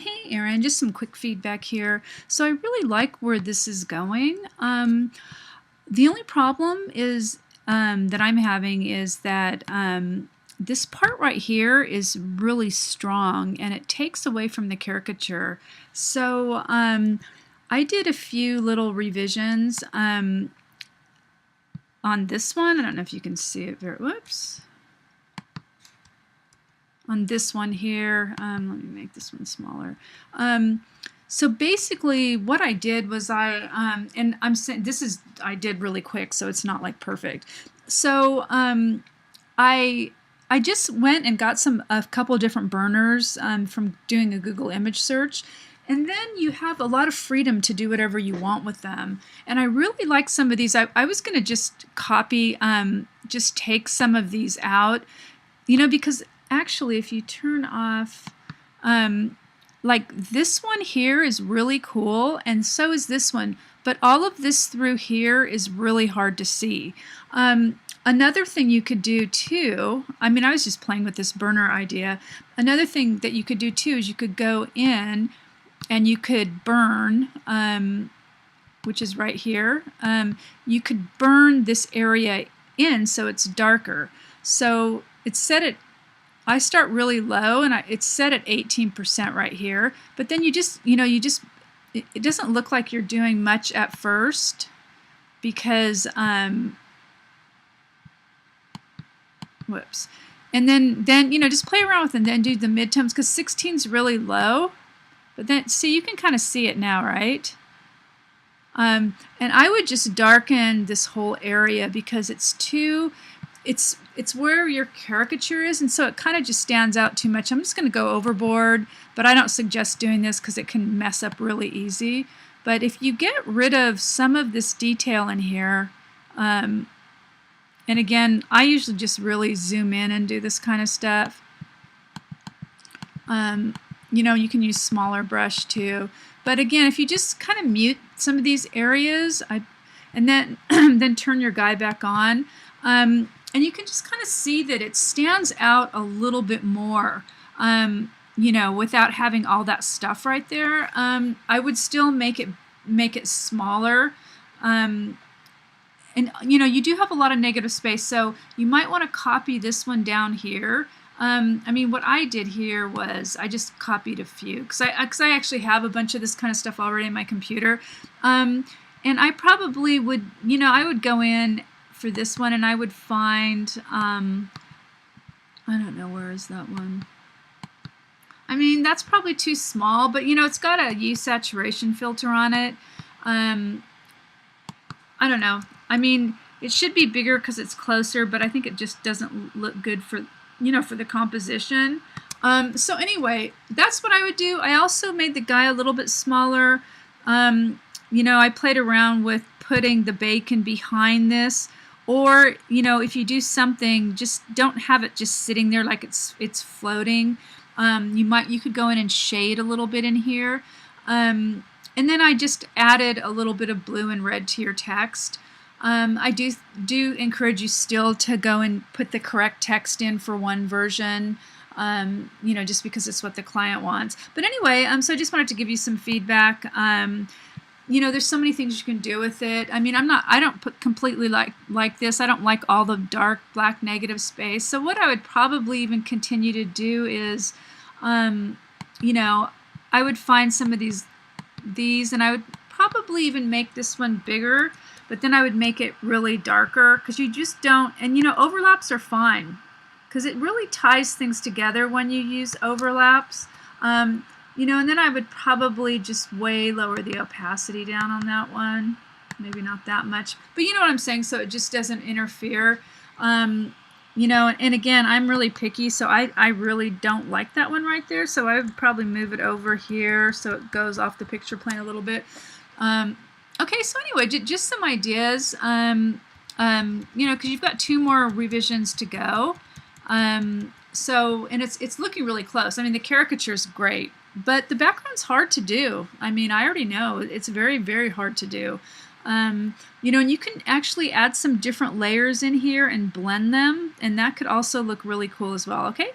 Hey Erin, just some quick feedback here. So I really like where this is going. The only problem is that I'm having is that this part right here is really strong and it takes away from the caricature. So I did a few little revisions on this one. I don't know if you can see it very, whoops. On this one here, let me make this one smaller. So basically what I did was and I'm saying this is, I did really quick, so it's not like perfect. So I just went and got a couple different burners from doing a Google image search. And then you have a lot of freedom to do whatever you want with them. And I really like some of these. I was going to just copy, just take some of these out, because actually if you turn off, like this one here is really cool and so is this one, but all of this through here is really hard to see. Another thing you could do too, I was just playing with this burner idea. Another thing that you could do too is you could go in and you could burn, which is right here. You could burn this area in so it's darker. So it's set at, I start really low and it's set at 18% right here, but then you just, it doesn't look like you're doing much at first because, whoops. And then, just play around with it and then do the midtones because 16 is really low, but then see, you can kind of see it now, right? And I would just darken this whole area because it's too, it's where your caricature is, and so it kind of just stands out too much. I'm just going to go overboard, but I don't suggest doing this because it can mess up really easy. But if you get rid of some of this detail in here, and again, I usually just really zoom in and do this kind of stuff. You can use smaller brush too. But again, if you just kind of mute some of these areas, and then then turn your guy back on. And you can just kind of see that it stands out a little bit more, without having all that stuff right there. I would still make it smaller. And you do have a lot of negative space, so you might want to copy this one down here. What I did here was I just copied a few because I actually have a bunch of this kind of stuff already in my computer. And I probably would, I would go in for this one and I would find, I don't know, where is that one? That's probably too small, but it's got a hue saturation filter on it. I don't know. It should be bigger because it's closer, but I think it just doesn't look good for, for the composition. So anyway, that's what I would do. I also made the guy a little bit smaller. I played around with putting the bacon behind this. Or, if you do something, just don't have it just sitting there like it's floating. You could go in and shade a little bit in here. And then I just added a little bit of blue and red to your text. I do encourage you still to go and put the correct text in for one version, just because it's what the client wants. But anyway, so I just wanted to give you some feedback. There's so many things you can do with it. I don't put completely like this. I don't like all the dark black negative space. So what I would probably even continue to do is, I would find some of these, and I would probably even make this one bigger, but then I would make it really darker because you just don't, and overlaps are fine because it really ties things together when you use overlaps. And then I would probably just way lower the opacity down on that one. Maybe not that much, but you know what I'm saying, so it just doesn't interfere. And again, I'm really picky, so I really don't like that one right there, so I would probably move it over here so it goes off the picture plane a little bit. Okay, so anyway, just some ideas, because you've got 2 more revisions to go. And it's looking really close. The caricature is great. But the background's hard to do. I already know it's very, very hard to do. And you can actually add some different layers in here and blend them, and that could also look really cool as well. Okay.